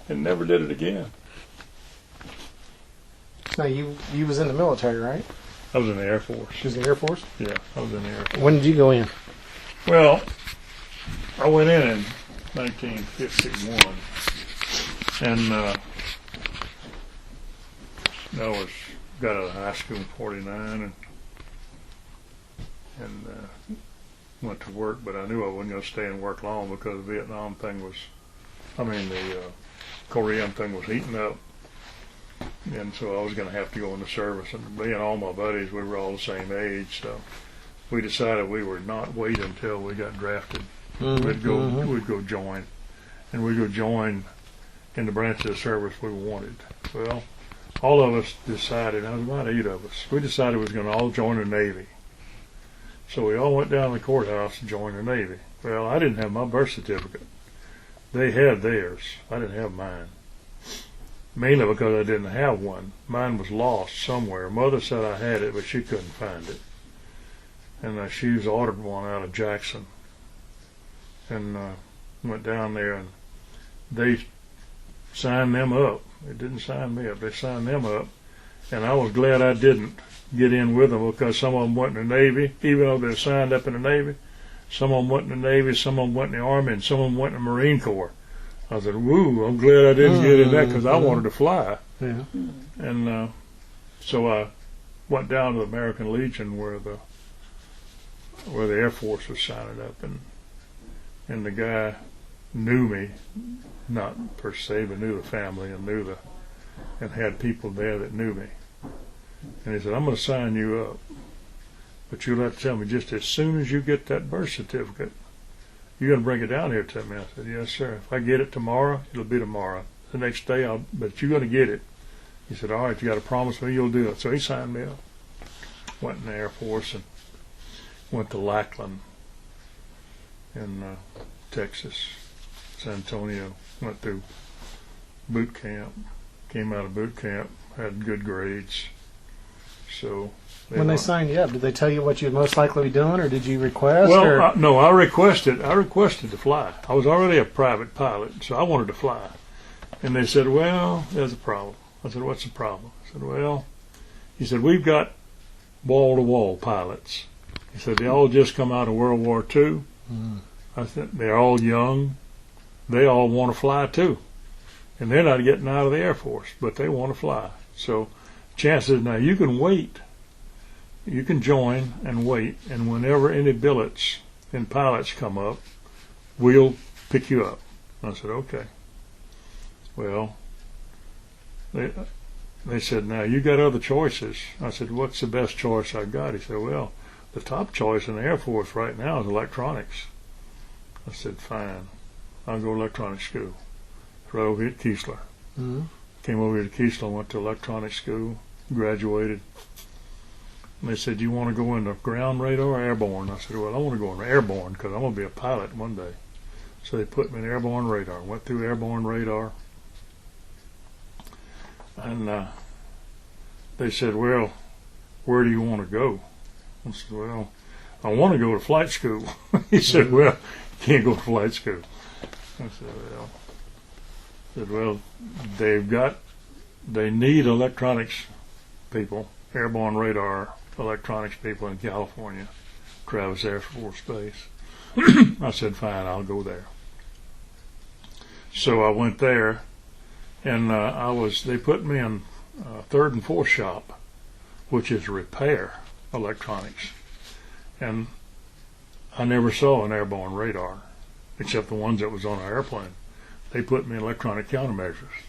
And never did it again. Now you was in the military, right? I was in the Air Force. You was in the Air Force? Yeah, I was in the Air Force. When did you go in? Well, I went in 1951, and I got out of high school in '49, and went to work. But I knew I wasn't going to stay and work long because the Vietnam thing was, the Korean thing was heating up. And so I was going to have to go in the service. And me and all my buddies, we were all the same age, so we decided we would not wait until we got drafted. We'd go join, and we'd go join in the branch of the service we wanted. Well, all of us decided, there was about 8 of us, we decided we was going to all join the Navy. So we all went down to the courthouse to join the Navy. Well, I didn't have my birth certificate. They had theirs. I didn't have mine. Mainly because I didn't have one. Mine was lost somewhere. Mother said I had it, but she couldn't find it. And she was ordered one out of Jackson. And went down there, and they signed them up. They didn't sign me up. They signed them up. And I was glad I didn't get in with them, because some of them went in the Navy, even though they signed up in the Navy. Some of them went in the Navy, some of them went in the Army, and some of them went in the Marine Corps. I said, woo, I'm glad I didn't get in that, because I wanted to fly. Yeah. And so I went down to the American Legion where the Air Force was signing up, and the guy knew me, not per se, but knew the family and had people there that knew me. And he said, I'm going to sign you up, but you'll have to tell me just as soon as you get that birth certificate, you're going to bring it down here to me. I said, yes, sir. If I get it tomorrow, it'll be tomorrow. The next day, but you're going to get it. He said, all right, you got to promise me you'll do it. So he signed me up. Went in the Air Force and went to Lackland in Texas, San Antonio. Went through boot camp. Came out of boot camp, had good grades. So when they signed you up, did they tell you what you'd most likely be doing, or did you request? Well, no, I requested to fly. I was already a private pilot, so I wanted to fly. And they said, well, there's a problem. I said, what's the problem? I said, well, he said, we've got wall-to-wall pilots. He said, they all just come out of World War II. I said, they're all young. They all want to fly too. And they're not getting out of the Air Force, but they want to fly. So chances, now you can wait. You can join and wait, and whenever any billets and pilots come up, we'll pick you up. I said, okay. Well, they said, now you got other choices. I said, what's the best choice I got? He said, well, the top choice in the Air Force right now is electronics. I said, fine, I'll go electronics school. Right over here at Keesler. Came over here to Keesler, went to electronics school, graduated. And they said, you want to go into ground radar or airborne? I said, well, I want to go into airborne because I'm going to be a pilot one day. So they put me in airborne radar. Went through airborne radar. And they said, well, where do you want to go? I said, well, I want to go to flight school. He said, well, you can't go to flight school. I said, well, they need electronics people, airborne radar electronics people in California, Travis Air Force Base. I said, fine, I'll go there. So I went there, and they put me in third and fourth shop, which is repair electronics. And I never saw an airborne radar, except the ones that was on our airplane. They put me in electronic countermeasures.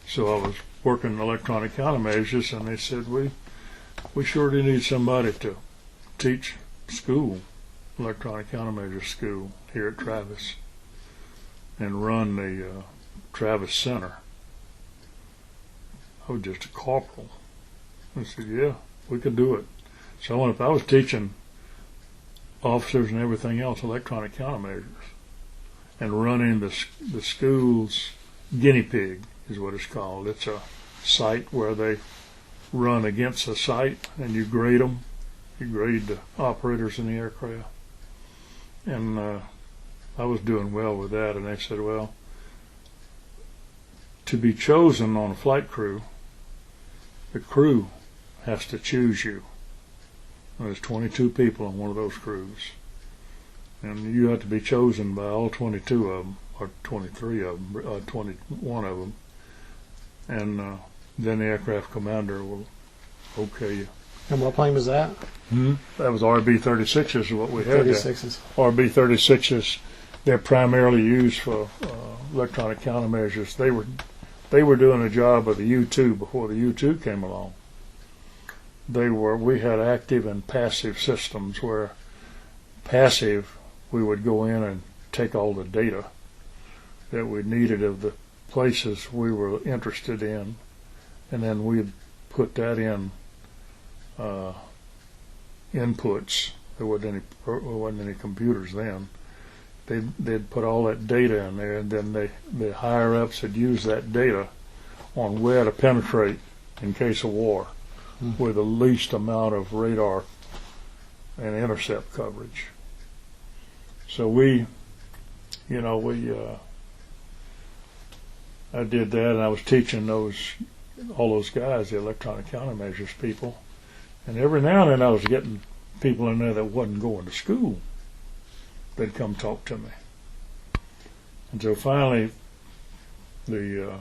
So I was working electronic countermeasures, and they said, we sure do need somebody to teach school, electronic countermeasures school here at Travis, and run the Travis Center. I was just a corporal. I said, yeah, we could do it. So I was teaching officers and everything else electronic countermeasures, and running the school's guinea pig is what it's called. It's a site where they run against a site, and you grade them. You grade the operators in the aircraft. And I was doing well with that, and they said, well, to be chosen on a flight crew, the crew has to choose you. There's 22 people on one of those crews, and you have to be chosen by all 22 of them, or 23 of them, 21 of them, and then the aircraft commander will okay you. And what plane was that? That was RB-36s is what we had. 36s. RB-36s, they're primarily used for electronic countermeasures. They were doing a job of the U-2 before the U-2 came along. We had active and passive systems where passive, we would go in and take all the data that we needed of the places we were interested in, and then we'd put that in inputs. There wasn't any computers then. They'd put all that data in there, and then the higher ups would use that data on where to penetrate in case of war with the least amount of radar and intercept coverage. So I did that, and I was teaching all those guys, the electronic countermeasures people, and every now and then I was getting people in there that wasn't going to school. They'd come talk to me. And so finally, the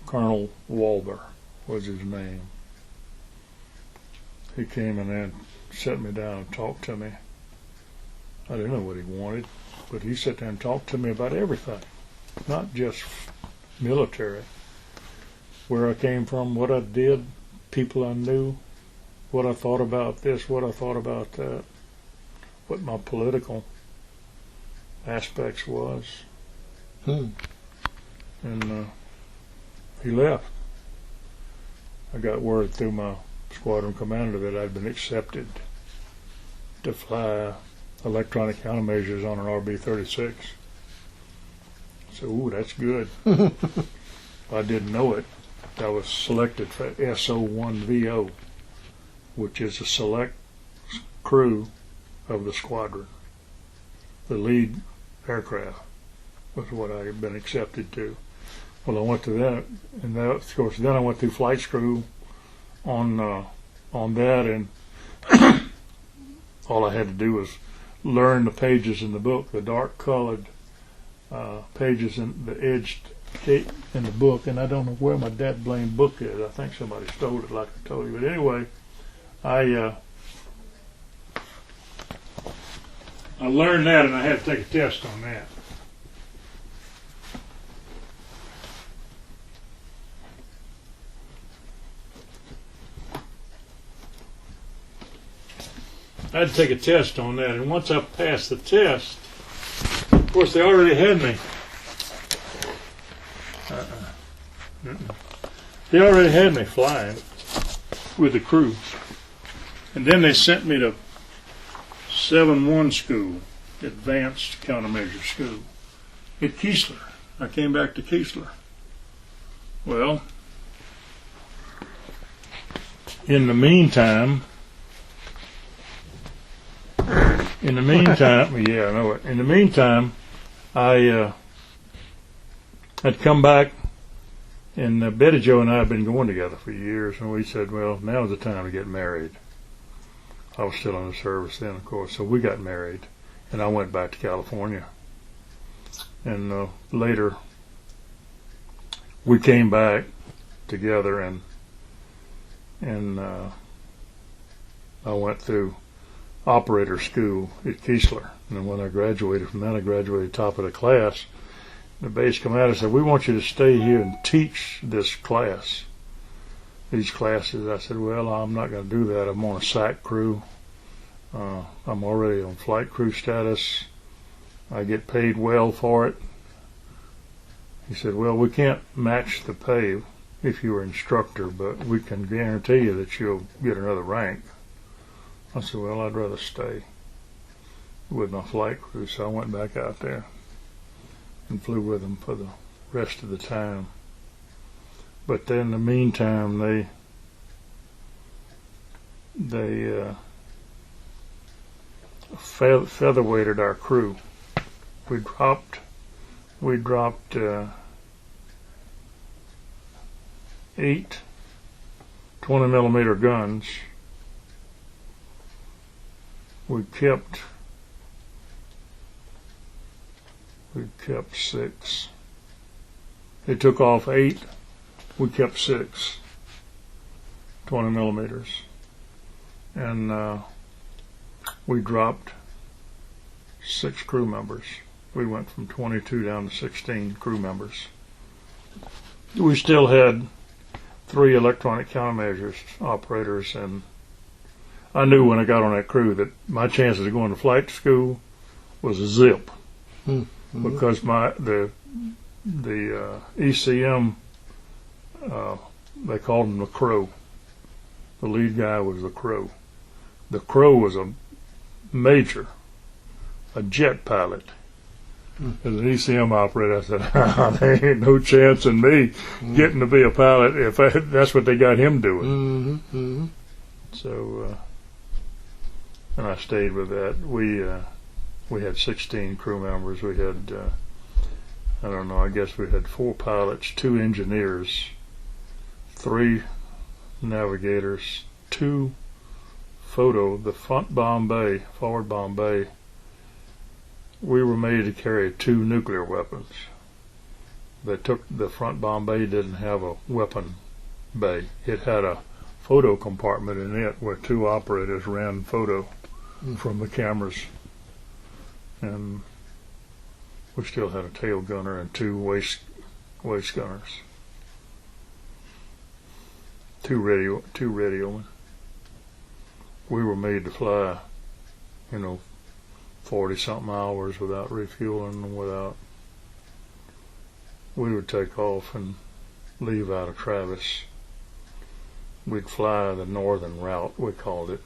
Colonel Walber was his name. He came in there and sat me down and talked to me. I didn't know what he wanted, but he sat there and talked to me about everything, not just military. Where I came from, what I did, people I knew, what I thought about this, what I thought about that, what my political aspects was. And he left. I got word through my squadron commander that I'd been accepted to fly electronic countermeasures on an RB-36. So, ooh, that's good. I didn't know it. I was selected for SO-1VO, which is a select crew of the squadron. The lead aircraft was what I had been accepted to. Well, I went to that, and that, of course, then I went through flight school on that, and all I had to do was learn the pages in the book, the dark-colored pages in the edged in the book, and I don't know where my dad blamed book is. I think somebody stole it, like I told you. But anyway, I learned that, and I had to take a test on that. I had to take a test on that, and once I passed the test, of course, they already had me. They already had me flying with the crew, and then they sent me to 7-1 school, advanced countermeasure school, at Keesler. I came back to Keesler. Well, in the meantime, yeah, I know it. In the meantime, I'd come back, and Betty Jo and I had been going together for years, and we said, well, now's the time to get married. I was still in the service then, of course, so we got married, and I went back to California. And later, we came back together, and I went through operator school at Keesler. And when I graduated from that, I graduated top of the class. The base commander said, we want you to stay here and teach this class, these classes. I said, well, I'm not going to do that. I'm on a SAC crew. I'm already on flight crew status. I get paid well for it. He said, well, we can't match the pay if you were instructor, but we can guarantee you that you'll get another rank. I said, well, I'd rather stay with my flight crew. So I went back out there and flew with them for the rest of the time. But then in the meantime, featherweighted our crew. We dropped 8 20-millimeter guns. We kept 6. They took off 8. We kept 6 20 millimeters, and we dropped 6 crew members. We went from 22 down to 16 crew members. We still had 3 electronic countermeasures operators, and I knew when I got on that crew that my chances of going to flight school was a zip, because the ECM, they called him the Crow. The lead guy was the Crow. The Crow was a jet pilot. As an ECM operator, I said, there ain't no chance in me getting to be a pilot if that's what they got him doing. So, and I stayed with that. We had 16 crew members. We had, I don't know, I guess we had 4 pilots, 2 engineers, 3 navigators, 2 the front bomb bay, forward bomb bay. We were made to carry 2 nuclear weapons. The front bomb bay didn't have a weapon bay. It had a photo compartment in it where 2 operators ran photo from the cameras. And we still had a tail gunner and 2 waist gunners. 2 radiomen. We were made to fly, 40-something hours without refueling, we would take off and leave out of Travis. We'd fly the northern route, we called it.